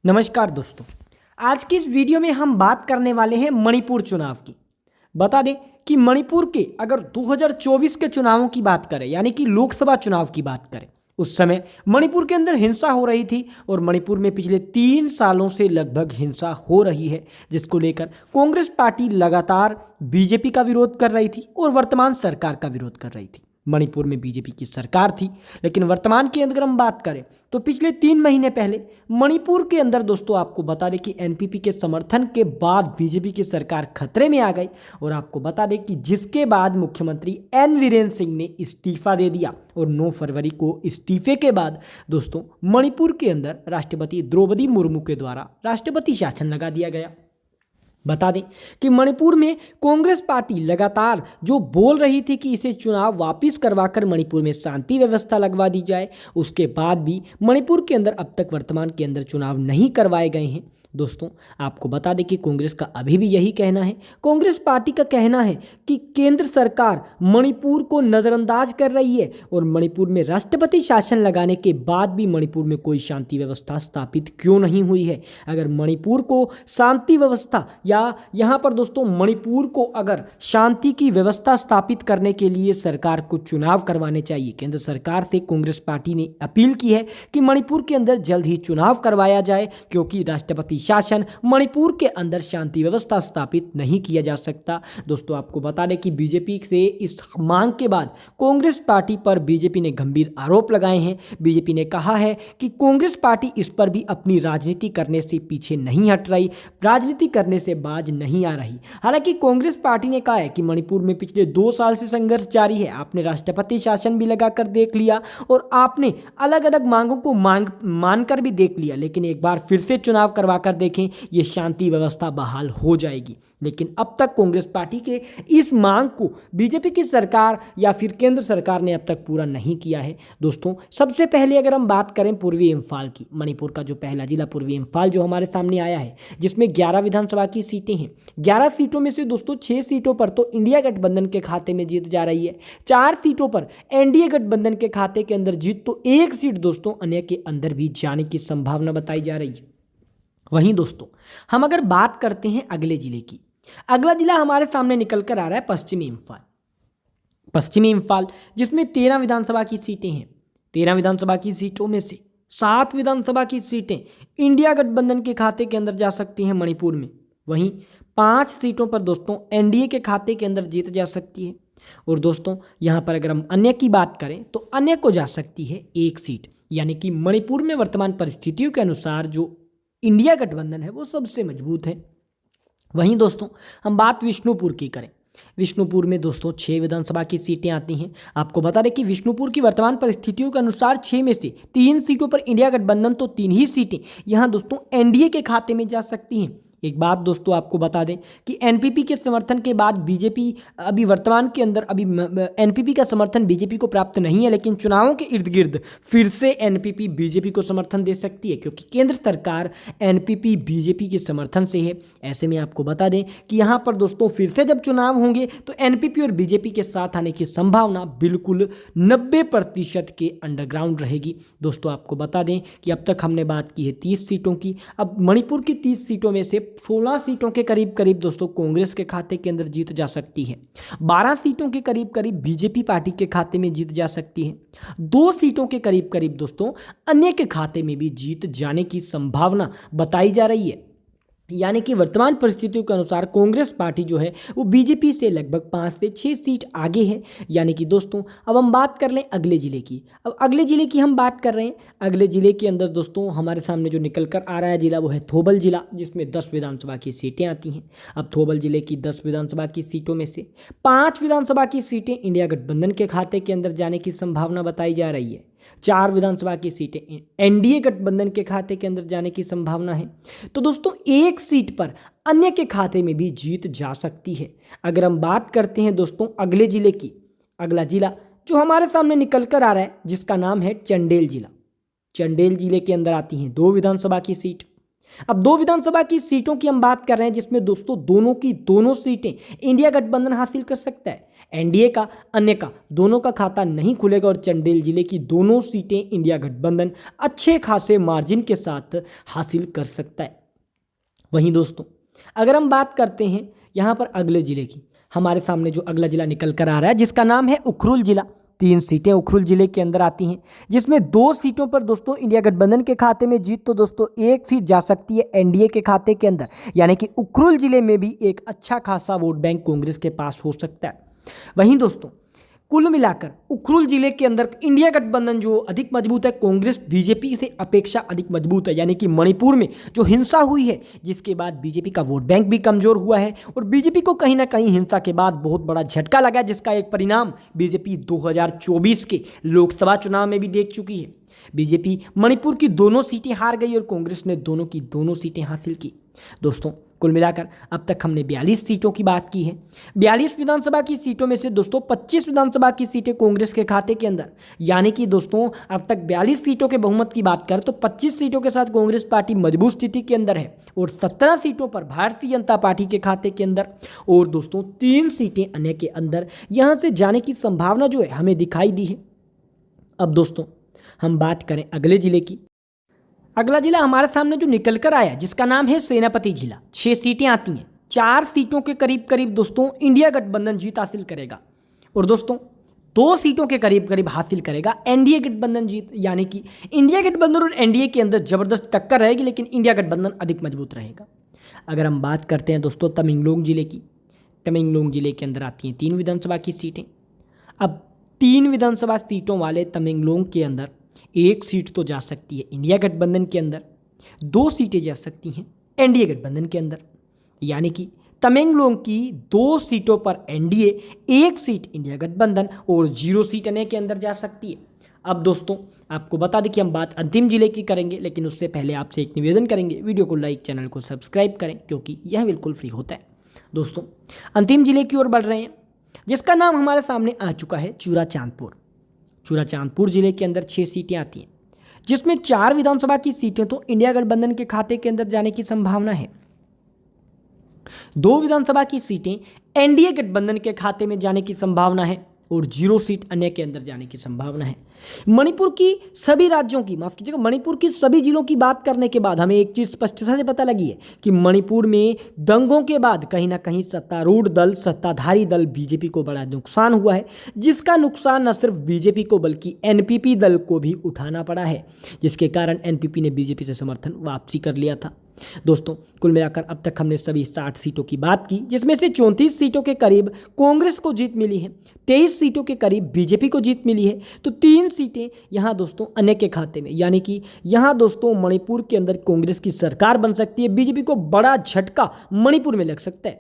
नमस्कार दोस्तों। आज की इस वीडियो में हम बात करने वाले हैं मणिपुर चुनाव की। बता दें कि मणिपुर के अगर 2024 के चुनावों की बात करें यानी कि लोकसभा चुनाव की बात करें, उस समय मणिपुर के अंदर हिंसा हो रही थी और मणिपुर में पिछले 3 सालों से लगभग हिंसा हो रही है, जिसको लेकर कांग्रेस पार्टी लगातार बीजेपी का विरोध कर रही थी और वर्तमान सरकार का विरोध कर रही थी। मणिपुर में बीजेपी की सरकार थी, लेकिन वर्तमान की अगर हम बात करें तो पिछले 3 महीने पहले मणिपुर के अंदर दोस्तों आपको बता दें कि एनपीपी के समर्थन के बाद बीजेपी की सरकार खतरे में आ गई और आपको बता दें कि जिसके बाद मुख्यमंत्री एन वीरेंद्र सिंह ने इस्तीफा दे दिया और 9 फरवरी को इस्तीफे के बाद दोस्तों मणिपुर के अंदर राष्ट्रपति द्रौपदी मुर्मू के द्वारा राष्ट्रपति शासन लगा दिया गया। बता दें कि मणिपुर में कांग्रेस पार्टी लगातार जो बोल रही थी कि इसे चुनाव वापस करवाकर मणिपुर में शांति व्यवस्था लगवा दी जाए, उसके बाद भी मणिपुर के अंदर अब तक वर्तमान के अंदर चुनाव नहीं करवाए गए हैं। दोस्तों आपको बता दें कि कांग्रेस का अभी भी यही कहना है, कांग्रेस पार्टी का कहना है कि केंद्र सरकार मणिपुर को नज़रअंदाज कर रही है और मणिपुर में राष्ट्रपति शासन लगाने के बाद भी मणिपुर में कोई शांति व्यवस्था स्थापित क्यों नहीं हुई है। अगर मणिपुर को शांति व्यवस्था या यहाँ पर दोस्तों मणिपुर को अगर शांति की व्यवस्था स्थापित करने के लिए सरकार को चुनाव करवाने चाहिए। केंद्र सरकार से कांग्रेस पार्टी ने अपील की है कि मणिपुर के अंदर जल्द ही चुनाव करवाया जाए, क्योंकि राष्ट्रपति शासन मणिपुर के अंदर शांति व्यवस्था स्थापित नहीं किया जा सकता। दोस्तों आपको बता दें कि बीजेपी से इस मांग के बाद कांग्रेस पार्टी पर बीजेपी ने गंभीर आरोप लगाए हैं। बीजेपी ने कहा है कि कांग्रेस पार्टी इस पर भी अपनी राजनीति करने से पीछे नहीं हट रही, राजनीति करने से बाज नहीं आ रही। हालांकि कांग्रेस पार्टी ने कहा है कि मणिपुर में पिछले 2 साल से संघर्ष जारी है, आपने राष्ट्रपति शासन भी लगाकर देख लिया और आपने अलग अलग मांगों को मानकर भी देख लिया, लेकिन एक बार फिर से चुनाव करवाकर देखें, ये शांति व्यवस्था बहाल हो जाएगी। लेकिन अब तक कांग्रेस पार्टी के इस मांग को बीजेपी की सरकार या फिर केंद्र सरकार ने अब तक पूरा नहीं किया है। दोस्तों सबसे पहले अगर हम बात करें पूर्वी इम्फाल की, मणिपुर का जो पहला जिला पूर्वी इम्फाल जो हमारे सामने आया है, जिसमें 11 विधानसभा की सीटें हैं। 11 सीटों में से दोस्तों 6 सीटों पर तो इंडिया गठबंधन के खाते में जीत जा रही है, 4 सीटों पर एनडीए गठबंधन के खाते के अंदर जीत, तो 1 सीट दोस्तों अन्य के अंदर भी जाने की संभावना बताई जा रही है। वहीं दोस्तों हम अगर बात करते हैं अगले जिले की, अगला जिला हमारे सामने निकल कर आ रहा है पश्चिमी इम्फाल। पश्चिमी इम्फाल जिसमें 13 विधानसभा की सीटें हैं। 13 विधानसभा की सीटों में से 7 विधानसभा की सीटें इंडिया गठबंधन के खाते के अंदर जा सकती हैं मणिपुर में। वहीं 5 सीटों पर दोस्तों एनडीए के खाते के अंदर जीत जा सकती है। और दोस्तों यहाँ पर अगर हम अन्य की बात करें तो अन्य को जा सकती है 1 सीट, यानी कि मणिपुर में वर्तमान परिस्थितियों के अनुसार जो इंडिया गठबंधन है वो सबसे मजबूत है। वहीं दोस्तों हम बात विष्णुपुर की करें, विष्णुपुर में दोस्तों 6 विधानसभा की सीटें आती हैं। आपको बता दें कि विष्णुपुर की वर्तमान परिस्थितियों के अनुसार 6 में से 3 सीटों पर इंडिया गठबंधन, तो 3 ही सीटें यहाँ दोस्तों एनडीए के खाते में जा सकती हैं। एक बात दोस्तों आपको बता दें कि एनपीपी के समर्थन के बाद बीजेपी अभी वर्तमान के अंदर एनपीपी का समर्थन बीजेपी को प्राप्त नहीं है, लेकिन चुनावों के इर्द गिर्द फिर से एनपीपी बीजेपी को समर्थन दे सकती है, क्योंकि केंद्र सरकार एनपीपी बीजेपी के समर्थन से है। ऐसे में आपको बता दें कि यहाँ पर दोस्तों फिर से जब चुनाव होंगे तो एनपीपी और बीजेपी के साथ आने की संभावना बिल्कुल 90% के अंडरग्राउंड रहेगी। दोस्तों आपको बता दें कि अब तक हमने बात की है 30 सीटों की, अब मणिपुर की 30 सीटों में से 16 सीटों के करीब करीब दोस्तों कांग्रेस के खाते के अंदर जीत जा सकती है, 12 सीटों के करीब करीब बीजेपी पार्टी के खाते में जीत जा सकती है, 2 सीटों के करीब करीब दोस्तों अन्य के खाते में भी जीत जाने की संभावना बताई जा रही है। यानी कि वर्तमान परिस्थितियों के अनुसार कांग्रेस पार्टी जो है वो बीजेपी से लगभग 5 से 6 सीट आगे है। यानी कि दोस्तों अब हम बात कर लें अगले जिले की। अब अगले जिले की हम बात कर रहे हैं, अगले जिले के अंदर दोस्तों हमारे सामने जो निकल कर आ रहा है जिला वो है थौबल जिला, जिसमें 10 विधानसभा की सीटें आती हैं। अब थौबल जिले की 10 विधानसभा की सीटों में से 5 विधानसभा की सीटें इंडिया गठबंधन के खाते के अंदर जाने की संभावना बताई जा रही है, 4 विधानसभा की सीटें एनडीए गठबंधन के खाते के अंदर जाने की संभावना है। तो दोस्तों 1 सीट पर अन्य के खाते में भी जीत जा सकती है। अगर हम बात करते हैं दोस्तों अगले जिले की, अगला जिला जो हमारे सामने निकल कर आ रहा है जिसका नाम है चंडेल जिला। चंडेल जिले के अंदर आती हैं 2 विधानसभा की सीट। अब 2 विधानसभा की सीटों की हम बात कर रहे हैं, जिसमें दोस्तों दोनों की दोनों सीटें इंडिया गठबंधन हासिल कर सकता है। एनडीए का, अन्य का, दोनों का खाता नहीं खुलेगा और चंदेल जिले की दोनों सीटें इंडिया गठबंधन अच्छे खासे मार्जिन के साथ हासिल कर सकता है। वहीं दोस्तों अगर हम बात करते हैं यहाँ पर अगले जिले की, हमारे सामने जो अगला जिला निकल कर आ रहा है जिसका नाम है उखरुल जिला। 3 सीटें उखरुल जिले के अंदर आती हैं, जिसमें 2 सीटों पर दोस्तों इंडिया गठबंधन के खाते में जीत, तो दोस्तों 1 सीट जा सकती है एनडीए के खाते के अंदर, यानी कि उखरुल जिले में भी एक अच्छा खासा वोट बैंक कांग्रेस के पास हो सकता है। वहीं दोस्तों कुल मिलाकर उखरुल जिले के अंदर इंडिया गठबंधन जो अधिक मजबूत है, कांग्रेस बीजेपी से अपेक्षा अधिक मजबूत है, यानी कि मणिपुर में जो हिंसा हुई है जिसके बाद बीजेपी का वोट बैंक भी कमजोर हुआ है और बीजेपी को कहीं ना कहीं हिंसा के बाद बहुत बड़ा झटका लगा, जिसका एक परिणाम बीजेपी 2024 के लोकसभा चुनाव में भी देख चुकी है। बीजेपी मणिपुर की दोनों सीटें हार गई और कांग्रेस ने दोनों की दोनों सीटें हासिल की। दोस्तों कुल मिलाकर अब तक हमने 42 सीटों की बात की है। 42 विधानसभा की सीटों में से दोस्तों 25 विधानसभा की सीटें कांग्रेस के खाते के अंदर, यानी कि दोस्तों अब तक 42 सीटों के बहुमत की बात करें तो 25 सीटों के साथ कांग्रेस पार्टी मजबूत स्थिति के अंदर है और 17 सीटों पर भारतीय जनता पार्टी के खाते के अंदर और दोस्तों 3 सीटें अन्य के अंदर यहां से जाने की संभावना जो है हमें दिखाई दी है। अब दोस्तों हम बात करें अगले जिले की। अगला जिला हमारे सामने जो निकल कर आया जिसका नाम है सेनापति जिला। 6 सीटें आती हैं, 4 सीटों के करीब करीब दोस्तों इंडिया गठबंधन जीत हासिल करेगा और दोस्तों 2 सीटों के करीब करीब हासिल करेगा एनडीए गठबंधन जीत, यानी कि इंडिया गठबंधन और एनडीए के अंदर जबरदस्त टक्कर रहेगी, लेकिन इंडिया गठबंधन अधिक मजबूत रहेगा। अगर हम बात करते हैं दोस्तों तमेंगलोंग जिले की, तमेंगलोंग जिले के अंदर आती हैं 3 विधानसभा की सीटें। अब 3 विधानसभा सीटों वाले तमेंगलोंग के अंदर 1 सीट तो जा सकती है इंडिया गठबंधन के अंदर, 2 सीटें जा सकती हैं एनडीए गठबंधन के अंदर, यानी कि तमेंगलोंग की 2 सीटों पर एनडीए, 1 सीट इंडिया गठबंधन और 0 सीट एनए के अंदर जा सकती है। अब दोस्तों आपको बता दें कि हम बात अंतिम जिले की करेंगे, लेकिन उससे पहले आपसे एक निवेदन करेंगे, वीडियो को लाइक, चैनल को सब्सक्राइब करें क्योंकि यह बिल्कुल फ्री होता है। दोस्तों अंतिम जिले की ओर बढ़ रहे हैं जिसका नाम हमारे सामने आ चुका है चूराचांदपुर। चूराचांदपुर जिले के अंदर 6 सीटें आती हैं, जिसमें 4 विधानसभा की सीटें तो इंडिया गठबंधन के खाते के अंदर जाने की संभावना है, 2 विधानसभा की सीटें एनडीए गठबंधन के खाते में जाने की संभावना है और 0 सीट अन्य के अंदर जाने की संभावना है। मणिपुर की सभी राज्यों की, माफ कीजिएगा, मणिपुर की सभी जिलों की बात करने के बाद हमें एक चीज स्पष्टता से पता लगी है कि मणिपुर में दंगों के बाद कहीं ना कहीं सत्तारूढ़ दल, सत्ताधारी दल बीजेपी को बड़ा नुकसान हुआ है, जिसका नुकसान न सिर्फ बीजेपी को बल्कि एनपीपी दल को भी उठाना पड़ा है, जिसके कारण एनपीपी ने बीजेपी से समर्थन वापसी कर लिया था। दोस्तों कुल मिलाकर अब तक हमने सभी 60 सीटों की बात की, जिसमें से 34 सीटों के करीब कांग्रेस को जीत मिली है, 23 सीटों के करीब बीजेपी को जीत मिली है, तो 3 सीटें यहां दोस्तों अन्य के खाते में, यानी कि यहां दोस्तों मणिपुर के अंदर कांग्रेस की सरकार बन सकती है। बीजेपी को बड़ा झटका मणिपुर में लग सकता है।